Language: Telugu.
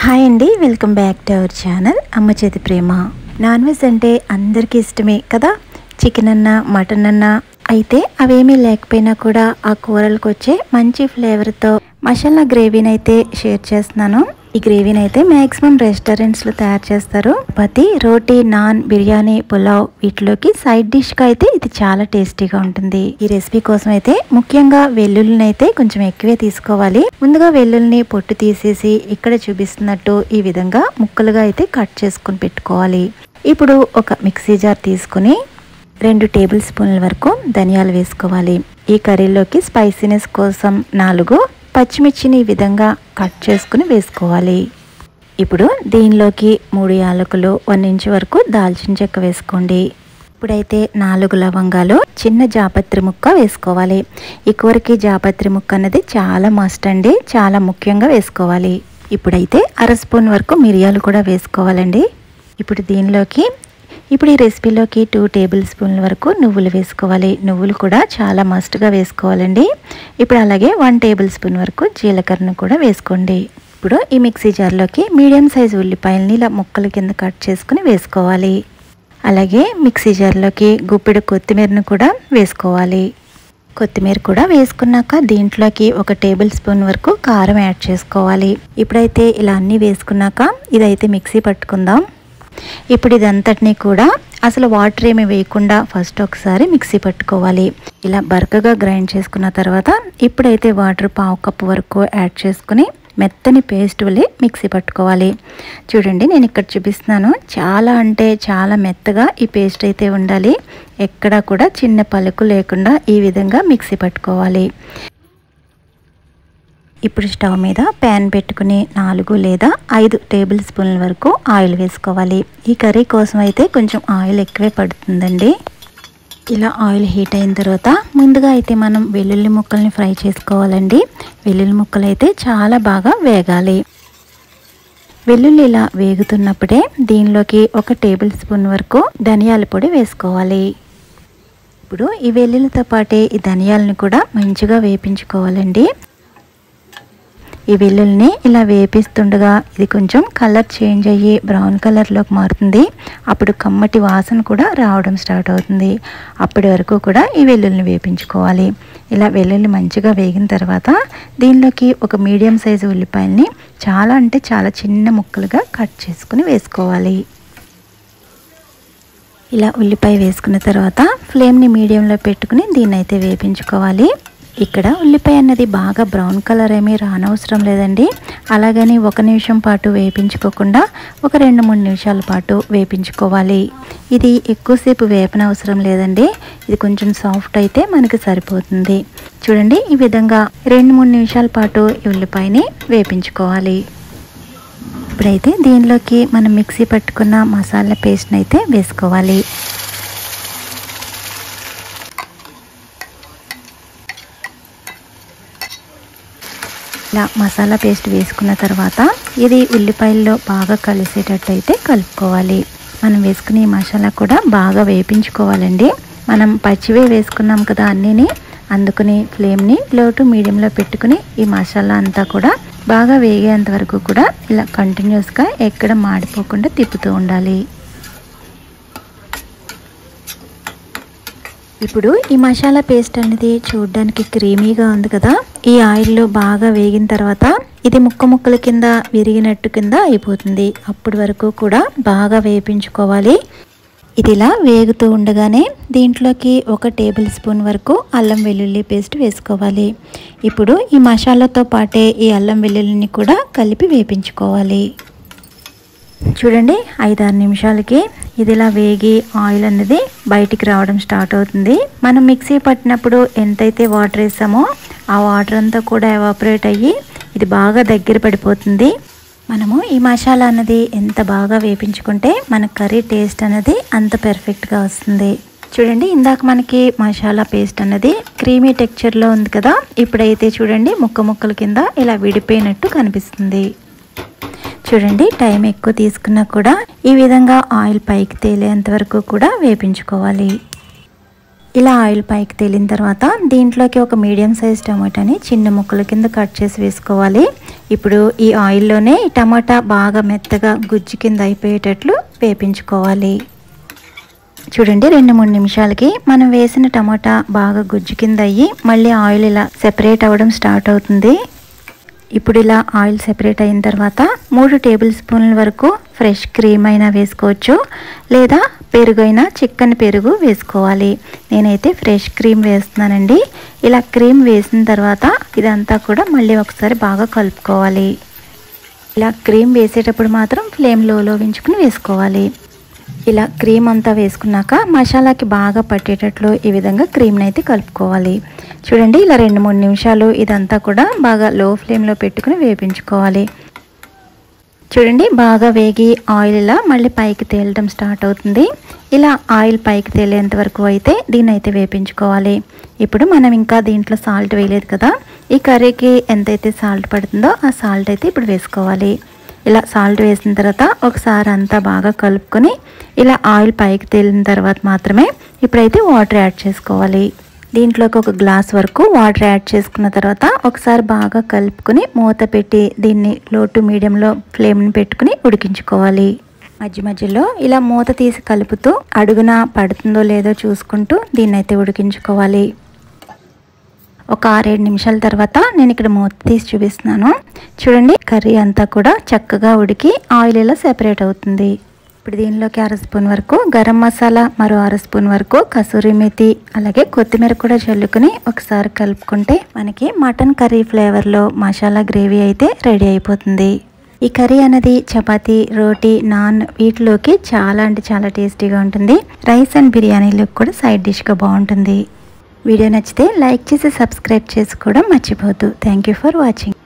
హాయ్ అండి, welcome back to our channel అమ్మ చేతి ప్రేమ. నాన్ వెజ్ అంటే అందరికీ ఇష్టమే కదా. చికెన్ అన్నా మటన్ అన్నా అయితే అవేమీ లేకపోయినా కూడా ఆ కూరలకు వచ్చే మంచి ఫ్లేవర్తో మసాలా గ్రేవీని అయితే షేర్ చేస్తున్నాను. ఈ గ్రేవీని అయితే మ్యాక్సిమం రెస్టారెంట్స్లో తయారు చేస్తారు. పతి రోటీ, నాన్, బిర్యానీ, పులావ్ వీటిలోకి సైడ్ డిష్గా అయితే ఇది చాలా టేస్టీగా ఉంటుంది. ఈ రెసిపీ కోసం అయితే ముఖ్యంగా వెల్లుల్లిని అయితే కొంచెం ఎక్కువే తీసుకోవాలి. ముందుగా వెల్లుల్లిని పొట్టు తీసేసి ఇక్కడ చూపిస్తున్నట్టు ఈ విధంగా ముక్కలుగా అయితే కట్ చేసుకుని పెట్టుకోవాలి. ఇప్పుడు ఒక మిక్సీ జార్ తీసుకుని 2 టేబుల్ స్పూన్ల వరకు ధనియాలు వేసుకోవాలి. ఈ కర్రీలోకి స్పైసీనెస్ కోసం 4 పచ్చిమిర్చిని ఈ విధంగా కట్ చేసుకుని వేసుకోవాలి. ఇప్పుడు దీనిలోకి 3 యాలకులు, 1 ఇంచ్ వరకు దాల్చిన చెక్క వేసుకోండి. ఇప్పుడైతే 4 లవంగాలు, చిన్న జాపత్రి ముక్క వేసుకోవాలి. ఈ కూరకి జాపత్రి ముక్క అన్నది చాలా మస్ట్ అండి, చాలా ముఖ్యంగా వేసుకోవాలి. ఇప్పుడైతే 1/2 స్పూన్ వరకు మిరియాలు కూడా వేసుకోవాలండి. ఇప్పుడు ఈ రెసిపీలోకి 2 టేబుల్ స్పూన్ల వరకు నువ్వులు వేసుకోవాలి. నువ్వులు కూడా చాలా మస్ట్గా వేసుకోవాలండి. ఇప్పుడు అలాగే 1 టేబుల్ స్పూన్ వరకు జీలకర్రను కూడా వేసుకోండి. ఇప్పుడు ఈ మిక్సీ జార్లోకి మీడియం సైజు ఉల్లిపాయలని ఇలా ముక్కల కింద కట్ చేసుకుని వేసుకోవాలి. అలాగే మిక్సీ జార్లోకి గుప్పెడు కొత్తిమీరను కూడా వేసుకోవాలి. కొత్తిమీర కూడా వేసుకున్నాక దీంట్లోకి 1 టేబుల్ స్పూన్ వరకు కారం యాడ్ చేసుకోవాలి. ఇప్పుడైతే ఇలా అన్నీ వేసుకున్నాక ఇదైతే మిక్సీ పట్టుకుందాం. ఇప్పుడు ఇదంతటినీ కూడా అసలు వాటర్ ఏమి వేయకుండా ఫస్ట్ ఒకసారి మిక్సీ పట్టుకోవాలి. ఇలా బరకగా గ్రైండ్ చేసుకున్న తర్వాత ఇప్పుడైతే వాటర్ 1/2 కప్పు వరకు యాడ్ చేసుకుని మెత్తని పేస్ట్ వలె మిక్సీ పట్టుకోవాలి. చూడండి, నేను ఇక్కడ చూపిస్తున్నాను. చాలా అంటే చాలా మెత్తగా ఈ పేస్ట్ అయితే ఉండాలి. ఎక్కడా కూడా చిన్న పలుకు లేకుండా ఈ విధంగా మిక్సీ పట్టుకోవాలి. ఇప్పుడు స్టవ్ మీద ప్యాన్ పెట్టుకుని 4 లేదా 5 టేబుల్ స్పూన్ల వరకు ఆయిల్ వేసుకోవాలి. ఈ కర్రీ కోసం అయితే కొంచెం ఆయిల్ ఎక్కువే పడుతుందండి. ఇలా ఆయిల్ హీట్ అయిన తర్వాత ముందుగా అయితే మనం వెల్లుల్లి ముక్కల్ని ఫ్రై చేసుకోవాలండి. వెల్లుల్లి ముక్కలు అయితే చాలా బాగా వేగాలి. వెల్లుల్లి ఇలా వేగుతున్నప్పుడే దీనిలోకి 1 టేబుల్ స్పూన్ వరకు ధనియాల పొడి వేసుకోవాలి. ఇప్పుడు ఈ వెల్లుల్లితో పాటే ఈ ధనియాలను కూడా మంచిగా వేపించుకోవాలండి. ఈ వెల్లుల్లిని ఇలా వేపిస్తుండగా ఇది కొంచెం కలర్ చేంజ్ అయ్యి బ్రౌన్ కలర్లోకి మారుతుంది. అప్పుడు కమ్మటి వాసన కూడా రావడం స్టార్ట్ అవుతుంది. అప్పటి వరకు కూడా ఈ వెల్లుల్లిని వేపించుకోవాలి. ఇలా వెల్లుల్లి మంచిగా వేగిన తర్వాత దీనిలోకి ఒక మీడియం సైజు ఉల్లిపాయల్ని చాలా అంటే చాలా చిన్న ముక్కలుగా కట్ చేసుకుని వేసుకోవాలి. ఇలా ఉల్లిపాయ వేసుకున్న తర్వాత ఫ్లేమ్ని మీడియంలో పెట్టుకుని దీన్ని అయితే వేపించుకోవాలి. ఇక్కడ ఉల్లిపాయ అన్నది బాగా బ్రౌన్ కలర్ ఏమీ రానవసరం లేదండి. అలాగని 1 నిమిషం పాటు వేపించుకోకుండా ఒక 2-3 నిమిషాల పాటు వేపించుకోవాలి. ఇది ఎక్కువసేపు వేపనవసరం లేదండి. ఇది కొంచెం సాఫ్ట్ అయితే మనకి సరిపోతుంది. చూడండి, ఈ విధంగా 2-3 నిమిషాల పాటు ఈ ఉల్లిపాయని వేపించుకోవాలి. ఇప్పుడైతే దీనిలోకి మనం మిక్సీ పట్టుకున్న మసాలా పేస్ట్ని అయితే వేసుకోవాలి. ఇలా మసాలా పేస్ట్ వేసుకున్న తర్వాత ఇది ఉల్లిపాయల్లో బాగా కలిసేటట్టు అయితే కలుపుకోవాలి. మనం వేసుకునే మసాలా కూడా బాగా వేపించుకోవాలండి. మనం పచ్చివే వేసుకున్నాం కదా అన్నీని, అందుకని ఫ్లేమ్ని లో టు మీడియంలో పెట్టుకుని ఈ మసాలా అంతా కూడా బాగా వేగేంత వరకు కూడా ఇలా కంటిన్యూస్గా ఎక్కడ మాడిపోకుండా తిప్పుతూ ఉండాలి. ఇప్పుడు ఈ మసాలా పేస్ట్ అనేది చూడడానికి క్రీమీగా ఉంది కదా. ఈ ఆయిల్లో బాగా వేగిన తర్వాత ఇది ముక్కల కింద విరిగినట్టు కింద అయిపోతుంది. అప్పటి వరకు కూడా బాగా వేపించుకోవాలి. ఇది ఇలా వేగుతూ ఉండగానే దీంట్లోకి 1 టేబుల్ స్పూన్ వరకు అల్లం వెల్లుల్లి పేస్ట్ వేసుకోవాలి. ఇప్పుడు ఈ మసాలాతో పాటే ఈ అల్లం వెల్లుల్లిని కూడా కలిపి వేపించుకోవాలి. చూడండి, 5-6 నిమిషాలకి ఇది ఇలా వేగి ఆయిల్ అనేది బయటికి రావడం స్టార్ట్ అవుతుంది. మనం మిక్సీ పట్టినప్పుడు ఎంతైతే వాటర్ వేసామో ఆ వాటర్ అంతా కూడా ఎవాపరేట్ అయ్యి ఇది బాగా దగ్గర పడిపోతుంది. మనము ఈ మసాలా అన్నది ఎంత బాగా వేపించుకుంటే మన కర్రీ టేస్ట్ అనేది అంత పర్ఫెక్ట్గా వస్తుంది. చూడండి, ఇందాక మనకి మసాలా పేస్ట్ అన్నది క్రీమీ టెక్చర్లో ఉంది కదా. ఇప్పుడైతే చూడండి ముక్కల కింద ఇలా విడిపోయినట్టు కనిపిస్తుంది. చూడండి, టైం ఎక్కువ తీసుకున్నా కూడా ఈ విధంగా ఆయిల్ పైకి తేలేంత వరకు కూడా వేపించుకోవాలి. ఇలా ఆయిల్ పైకి తేలిన తర్వాత దీంట్లోకి ఒక మీడియం సైజ్ టమాటాని చిన్న ముక్కల కింద కట్ చేసి వేసుకోవాలి. ఇప్పుడు ఈ ఆయిల్లోనే ఈ టమాటా బాగా మెత్తగా గుజ్జు కింద అయిపోయేటట్లు వేపించుకోవాలి. చూడండి 2-3 నిమిషాలకి మనం వేసిన టమాటా బాగా గుజ్జు కింద అయ్యి మళ్ళీ ఆయిల్ ఇలా సెపరేట్ అవ్వడం స్టార్ట్ అవుతుంది. ఇప్పుడు ఇలా ఆయిల్ సెపరేట్ అయిన తర్వాత 3 టేబుల్ స్పూన్ల వరకు ఫ్రెష్ క్రీమ్ అయినా వేసుకోవచ్చు, లేదా పెరుగు అయినా చిక్కని పెరుగు వేసుకోవాలి. నేనైతే ఫ్రెష్ క్రీమ్ వేస్తున్నానండి. ఇలా క్రీమ్ వేసిన తర్వాత ఇదంతా కూడా మళ్ళీ ఒకసారి బాగా కలుపుకోవాలి. ఇలా క్రీమ్ వేసేటప్పుడు మాత్రం ఫ్లేమ్ లోలో ఉంచుకుని వేసుకోవాలి. ఇలా క్రీమ్ అంతా వేసుకున్నాక మసాలాకి బాగా పట్టేటట్లు ఈ విధంగా క్రీమ్ని అయితే కలుపుకోవాలి. చూడండి ఇలా 2-3 నిమిషాలు ఇదంతా కూడా బాగా లో ఫ్లేమ్లో పెట్టుకుని వేపించుకోవాలి. చూడండి బాగా వేగి ఆయిల్ ఇలా మళ్ళీ పైకి తేలడం స్టార్ట్ అవుతుంది. ఇలా ఆయిల్ పైకి తేలేంత వరకు అయితే దీన్ని అయితే వేపించుకోవాలి. ఇప్పుడు మనం ఇంకా దీంట్లో సాల్ట్ వేయలేదు కదా, ఈ కర్రీకి ఎంతైతే సాల్ట్ పడుతుందో ఆ సాల్ట్ అయితే ఇప్పుడు వేసుకోవాలి. ఇలా సాల్ట్ వేసిన తర్వాత ఒకసారి అంతా బాగా కలుపుకొని ఇలా ఆయిల్ పైకి తేలిన తర్వాత మాత్రమే ఇప్పుడైతే వాటర్ యాడ్ చేసుకోవాలి. దీంట్లోకి 1 గ్లాస్ వరకు వాటర్ యాడ్ చేసుకున్న తర్వాత ఒకసారి బాగా కలుపుకొని మూత పెట్టి దీన్ని లో టు మీడియంలో ఫ్లేమ్ని పెట్టుకుని ఉడికించుకోవాలి. మధ్య మధ్యలో ఇలా మూత తీసి కలుపుతూ అడుగున పడుతుందో లేదో చూసుకుంటూ దీన్ని అయితే ఉడికించుకోవాలి. ఒక 6-7 నిమిషాల తర్వాత నేను ఇక్కడ మూత తీసి చూపిస్తున్నాను. చూడండి కర్రీ అంతా కూడా చక్కగా ఉడికి ఆయిల్ ఇలా సెపరేట్ అవుతుంది. ఇప్పుడు దీనిలోకి 1/2 స్పూన్ వరకు గరం మసాలా, మరో 1/2 స్పూన్ వరకు కసూరి మేతి, అలాగే కొత్తిమీర కూడా చల్లుకుని ఒకసారి కలుపుకుంటే మనకి మటన్ కర్రీ ఫ్లేవర్లో మసాలా గ్రేవీ అయితే రెడీ అయిపోతుంది. ఈ కర్రీ అనేది చపాతీ, రోటీ, నాన్ వీటిలోకి చాలా అంటే చాలా టేస్టీగా ఉంటుంది. రైస్ అండ్ బిర్యానీలోకి కూడా సైడ్ డిష్గా బాగుంటుంది. వీడియో నచ్చితే లైక్ చేసి సబ్స్క్రైబ్ చేసుకోవడం మర్చిపోవద్దు. Thank you for watching.